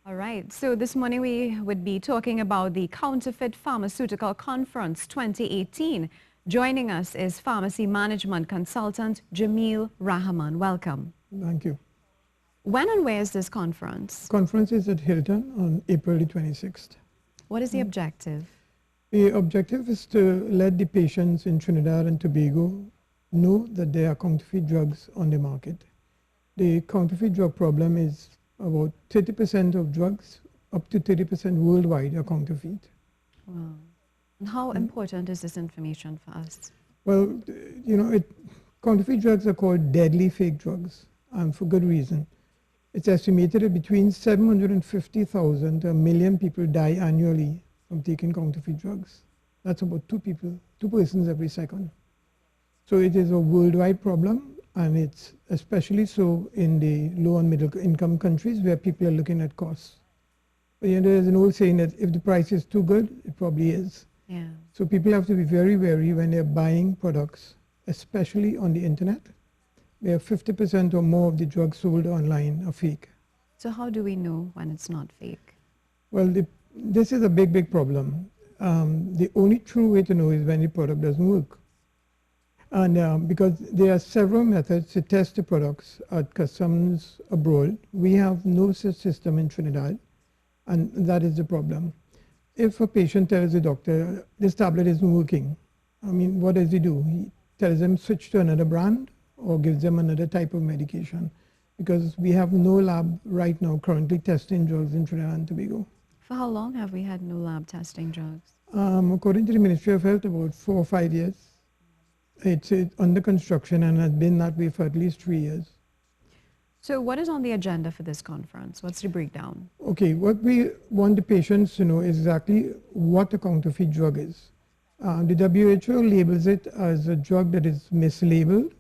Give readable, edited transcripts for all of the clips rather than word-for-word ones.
All right, so this morning we would be talking about the Counterfeit Pharmaceutical Conference 2018. Joining us is pharmacy management consultant Jamil Rahman. Welcome. Thank you. When and where is this conference? Conference is at Hilton on April the 26th. What is the objective? The objective is to let the patients in Trinidad and Tobago know that there are counterfeit drugs on the market. The counterfeit drug problem is about 30% of drugs, up to 30% worldwide are counterfeit. Wow. And how important is this information for us? Well, counterfeit drugs are called deadly fake drugs, and for good reason. It's estimated that between 750,000 to 1 million people die annually from taking counterfeit drugs. That's about two persons every second. So it is a worldwide problem, and it's especially so in the low and middle income countries where people are looking at costs. But there's an old saying that if the price is too good, it probably is. Yeah. So people have to be very wary when they're buying products, especially on the internet, where 50% or more of the drugs sold online are fake. So how do we know when it's not fake? Well, this is a big problem. The only true way to know is when the product doesn't work. And because there are several methods to test the products at customs abroad, we have no such system in Trinidad, and that is the problem. If a patient tells the doctor, this tablet isn't working, what does he do? He tells them switch to another brand or gives them another type of medication, because we have no lab right now currently testing drugs in Trinidad and Tobago. For how long have we had no lab testing drugs? According to the Ministry of Health, about 4 or 5 years. It's under construction and has been that way for at least 3 years. So what is on the agenda for this conference? What's the breakdown? Okay, what we want the patients to know is exactly what a counterfeit drug is. The WHO labels it as a drug that is mislabeled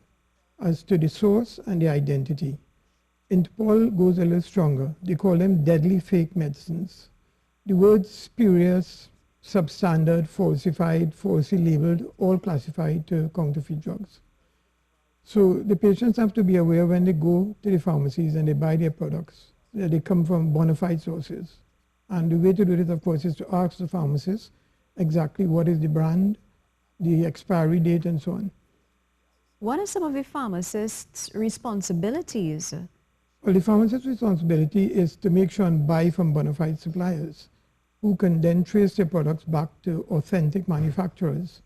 as to the source and the identity. Interpol goes a little stronger. They call them deadly fake medicines. The words spurious, substandard, falsified, falsely labeled, all classified to counterfeit drugs. So the patients have to be aware when they go to the pharmacies and they buy their products that they come from bona fide sources. And the way to do it, of course, is to ask the pharmacist exactly what is the brand, the expiry date, and so on. What are some of the pharmacists' responsibilities? Well, the pharmacist's responsibility is to make sure and buy from bona fide suppliers, who can then trace their products back to authentic manufacturers.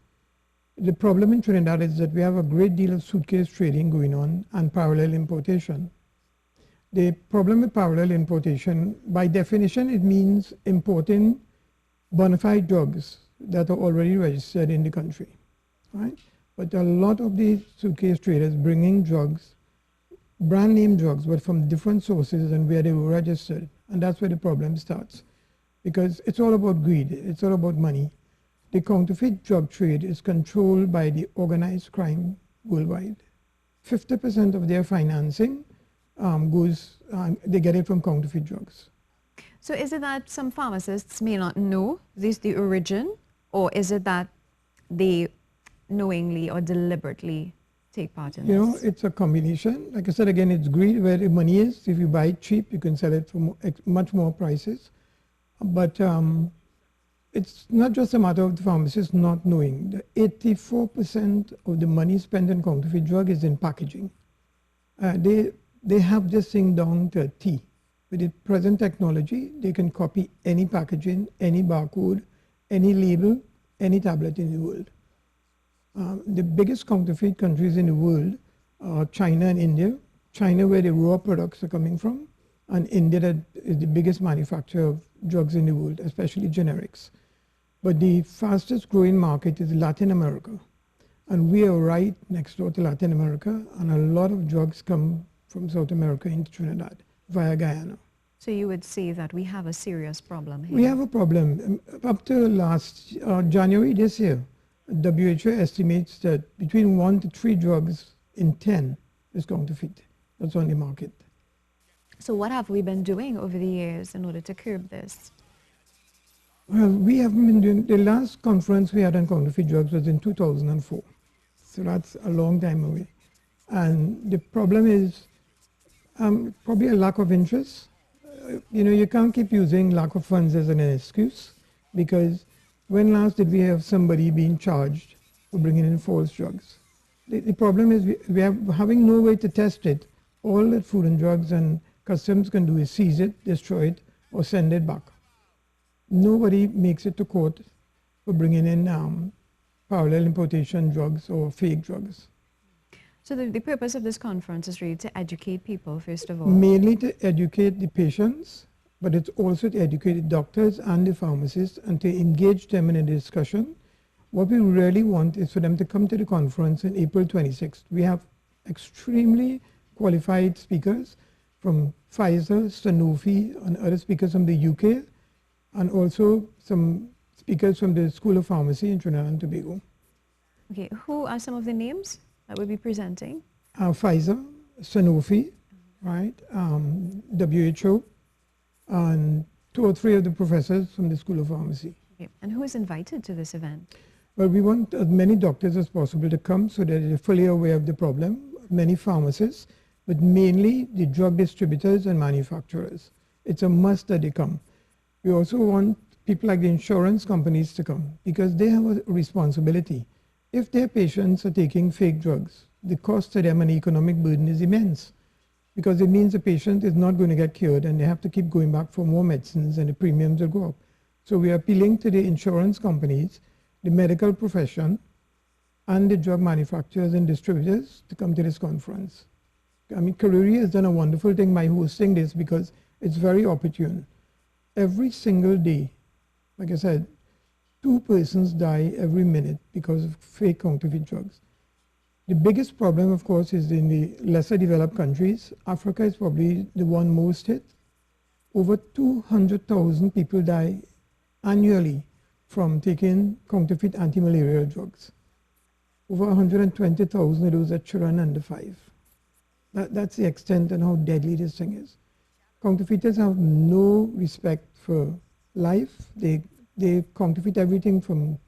The problem in Trinidad is that we have a great deal of suitcase trading going on and parallel importation. The problem with parallel importation, by definition, it means importing bona fide drugs that are already registered in the country, right? But a lot of the suitcase traders bringing drugs, brand name drugs, but from different sources than where they were registered. And that's where the problem starts. Because it's all about greed, it's all about money. The counterfeit drug trade is controlled by the organized crime worldwide. 50% of their financing they get it from counterfeit drugs. So is it that some pharmacists may not know this the origin, or is it that they knowingly or deliberately take part in this? It's a combination. Like I said, again, it's greed where the money is. If you buy it cheap, you can sell it for much more prices. But it's not just a matter of the pharmacist not knowing. The 84% of the money spent on counterfeit drug is in packaging. They have this thing down to a T. With the present technology, they can copy any packaging, any barcode, any label, any tablet in the world. The biggest counterfeit countries in the world are China and India. China, where the raw products are coming from, and India, that is the biggest manufacturer of drugs in the world, especially generics. But the fastest growing market is Latin America. And we are right next door to Latin America, and a lot of drugs come from South America into Trinidad via Guyana. So you would say that we have a serious problem here? We have a problem. Up to last January this year, WHO estimates that between 1 to 3 drugs in 10 is counterfeit. That's on the market. So what have we been doing over the years in order to curb this? Well, we have been doing, the last conference we had on counterfeit drugs was in 2004. So that's a long time away. And the problem is probably a lack of interest. you can't keep using lack of funds as an excuse, because when last did we have somebody being charged for bringing in false drugs? The problem is we are having no way to test it. All that Food and Drugs and Customs can do is seize it, destroy it, or send it back. Nobody makes it to court for bringing in parallel importation drugs or fake drugs. So the purpose of this conference is really to educate people, first of all. Mainly to educate the patients, but it's also to educate the doctors and the pharmacists and to engage them in a discussion. What we really want is for them to come to the conference on April 26th. We have extremely qualified speakers from Pfizer, Sanofi, and other speakers from the UK, and also some speakers from the School of Pharmacy in Trinidad and Tobago. Okay, who are some of the names that will be presenting? Pfizer, Sanofi, right, WHO, and 2 or 3 of the professors from the School of Pharmacy. Okay. And who is invited to this event? Well, we want as many doctors as possible to come so that they're fully aware of the problem, many pharmacists, but mainly the drug distributors and manufacturers. It's a must that they come. We also want people like the insurance companies to come because they have a responsibility. If their patients are taking fake drugs, the cost to them and the economic burden is immense, because it means the patient is not going to get cured and they have to keep going back for more medicines and the premiums will go up. So we are appealing to the insurance companies, the medical profession, and the drug manufacturers and distributors to come to this conference. I mean, Karuri has done a wonderful thing by hosting this because it's very opportune. Every single day, like I said, 2 persons die every minute because of fake counterfeit drugs. The biggest problem, of course, is in the lesser developed countries. Africa is probably the one most hit. Over 200,000 people die annually from taking counterfeit anti-malarial drugs. Over 120,000 of those are children under 5. That's the extent and how deadly this thing is. Counterfeiters have no respect for life. They counterfeit everything from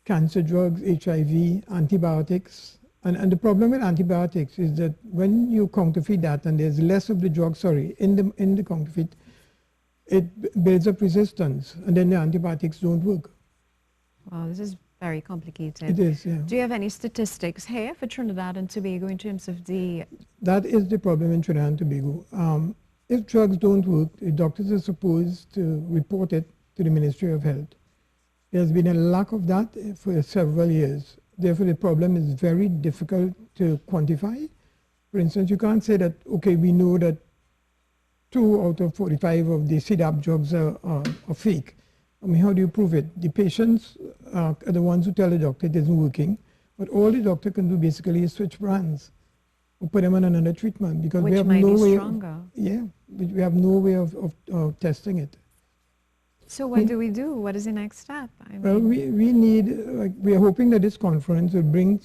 cancer drugs, HIV, antibiotics. And the problem with antibiotics is that when you counterfeit that and there's less of the drug, in the counterfeit, it builds up resistance and then the antibiotics don't work. Wow, this is very complicated. It is, yeah. Do you have any statistics here for Trinidad and Tobago in terms of the... That is the problem in Trinidad and Tobago. If drugs don't work, the doctors are supposed to report it to the Ministry of Health. There's been a lack of that for several years. Therefore, the problem is very difficult to quantify. For instance, you can't say that, okay, we know that 2 out of 45 of the CDAP drugs are fake. I mean, how do you prove it? The patients are the ones who tell the doctor it isn't working, but all the doctor can do basically is switch brands or put them on another treatment because Which we have might no be way. stronger. We have no way of testing it. So what do we do? What is the next step? Well, we need, we are hoping that this conference will bring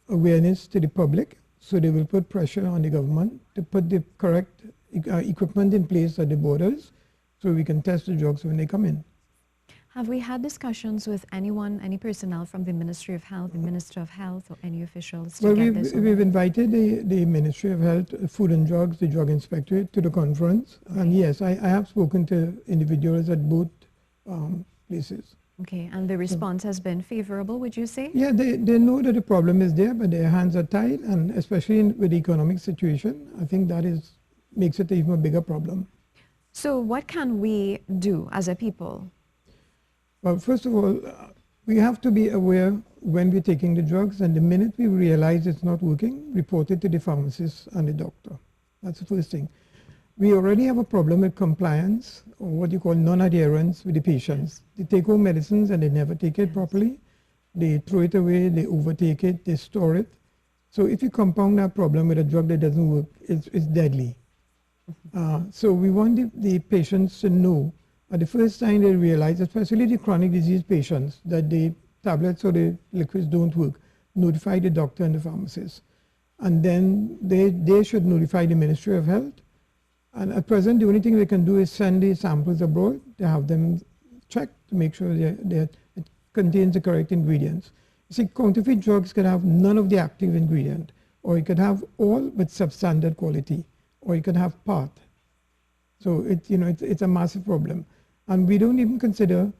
awareness to the public, so they will put pressure on the government to put the correct equipment in place at the borders so we can test the drugs when they come in. Have we had discussions with anyone, any personnel from the Ministry of Health, the Minister of Health, or any officials to get this? We've invited the Ministry of Health, Food and Drugs, the Drug Inspectorate to the conference. Okay. And yes, I have spoken to individuals at both places. Okay, and the response has been favorable, would you say? Yeah, they know that the problem is there, but their hands are tied, and especially with the economic situation, I think that makes it even a bigger problem. So what can we do as a people? Well, first of all, we have to be aware when we're taking the drugs, and the minute we realize it's not working, report it to the pharmacist and the doctor. That's the first thing. We already have a problem with compliance, or what you call non-adherence with the patients. They take home medicines and they never take it properly. They throw it away, they overtake it, they store it. So if you compound that problem with a drug that doesn't work, it's deadly. So we want the patients to know at the first time they realize, especially the chronic disease patients, that the tablets or the liquids don't work, notify the doctor and the pharmacist. And then they should notify the Ministry of Health. And at present, the only thing they can do is send the samples abroad to have them checked to make sure that it contains the correct ingredients. You see, counterfeit drugs can have none of the active ingredient, or you can have all but substandard quality, or you can have part. So it's a massive problem. And we don't even consider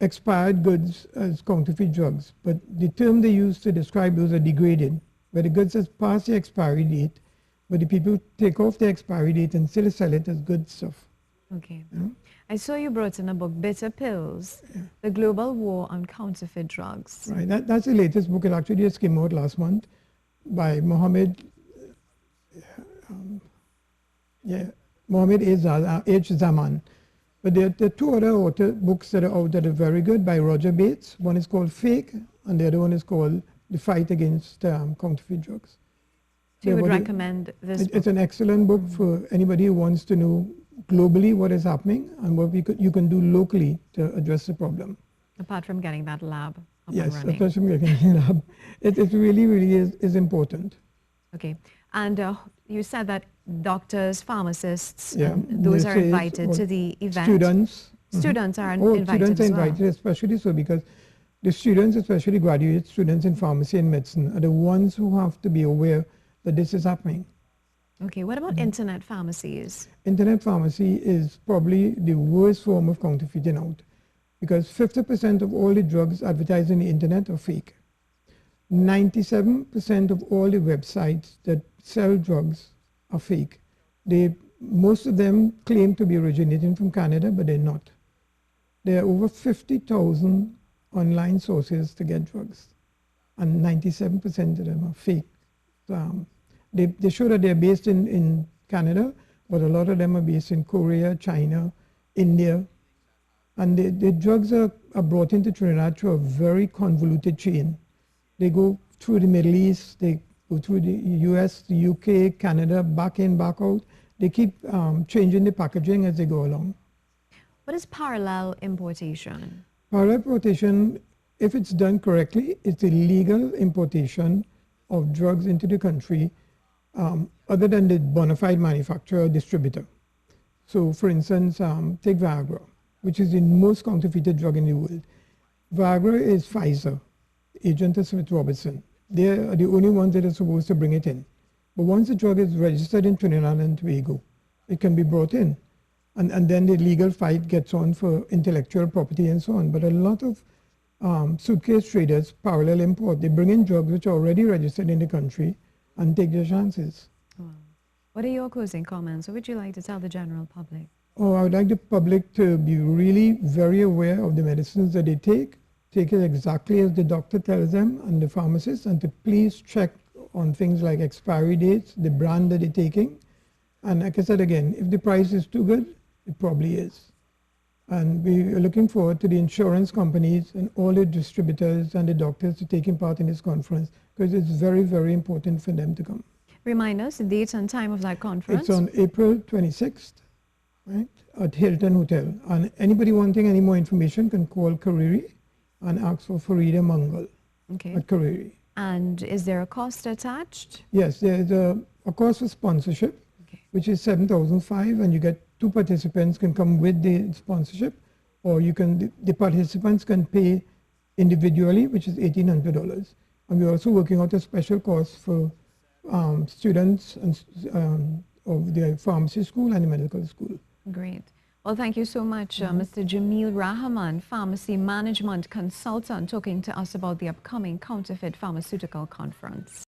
expired goods as counterfeit drugs, but the term they use to describe those are degraded, where the goods has passed the expiry date, but the people take off the expiry date and still sell it as good stuff. Okay. You know? I saw you brought in a book, Bitter Pills, The Global War on Counterfeit Drugs. Right, that's the latest book. It actually just came out last month by Mohammed H. Zaman. But there are two other books that are out that are very good by Roger Bates. One is called Fake, and the other one is called The Fight Against Counterfeit Drugs. So you would recommend this book? It's an excellent book for anybody who wants to know globally what is happening and what you can do locally to address the problem. Apart from getting that lab up and yes, running. apart from getting the lab. It really, really is important. Okay. And you said that doctors, pharmacists, Yeah, those are invited to the event. Students. Students are invited students are as well. invited, especially so because the students, especially graduate students in pharmacy and medicine, are the ones who have to be aware that this is happening. Okay, what about internet pharmacies? Internet pharmacy is probably the worst form of counterfeiting out because 50% of all the drugs advertised on the internet are fake. 97% of all the websites that sell drugs are fake. Most of them claim to be originating from Canada, but they're not. There are over 50,000 online sources to get drugs, and 97% of them are fake. They show that they're based in Canada, but a lot of them are based in Korea, China, India. And the drugs are brought into Trinidad through a very convoluted chain. They go through the Middle East, they go through the US, the UK, Canada, back in, back out. They keep changing the packaging as they go along. What is parallel importation? Parallel importation, if it's done correctly, it's illegal importation of drugs into the country other than the bona fide manufacturer or distributor. So for instance, take Viagra, which is the most counterfeited drug in the world. Viagra is Pfizer, agent of Smith Robertson. They are the only ones that are supposed to bring it in. But once the drug is registered in Trinidad and Tobago, it can be brought in. And then the legal fight gets on for intellectual property and so on. But a lot of suitcase traders parallel import. They bring in drugs which are already registered in the country and take their chances. Wow. What are your closing comments? What would you like to tell the general public? Oh, I would like the public to be really very aware of the medicines that they take it exactly as the doctor tells them and the pharmacist, and to please check on things like expiry dates, the brand that they're taking. And like I said again, if the price is too good, it probably is. And we are looking forward to the insurance companies and all the distributors and the doctors to taking part in this conference because it's very, very important for them to come. Remind us the date and time of that conference. It's on April 26th, right, at Hilton Hotel. And anybody wanting any more information can call Kariri and ask for Farida Mangal at Kariri. And is there a cost attached? Yes, there's a cost for sponsorship, which is $7,500, and you get 2 participants can come with the sponsorship, or the participants can pay individually, which is $1,800. And we're also working out a special cost for students of the pharmacy school and the medical school. Great. Well, thank you so much, Mr. Jamil Rahman, Pharmacy Management Consultant, talking to us about the upcoming Counterfeit Pharmaceutical Conference.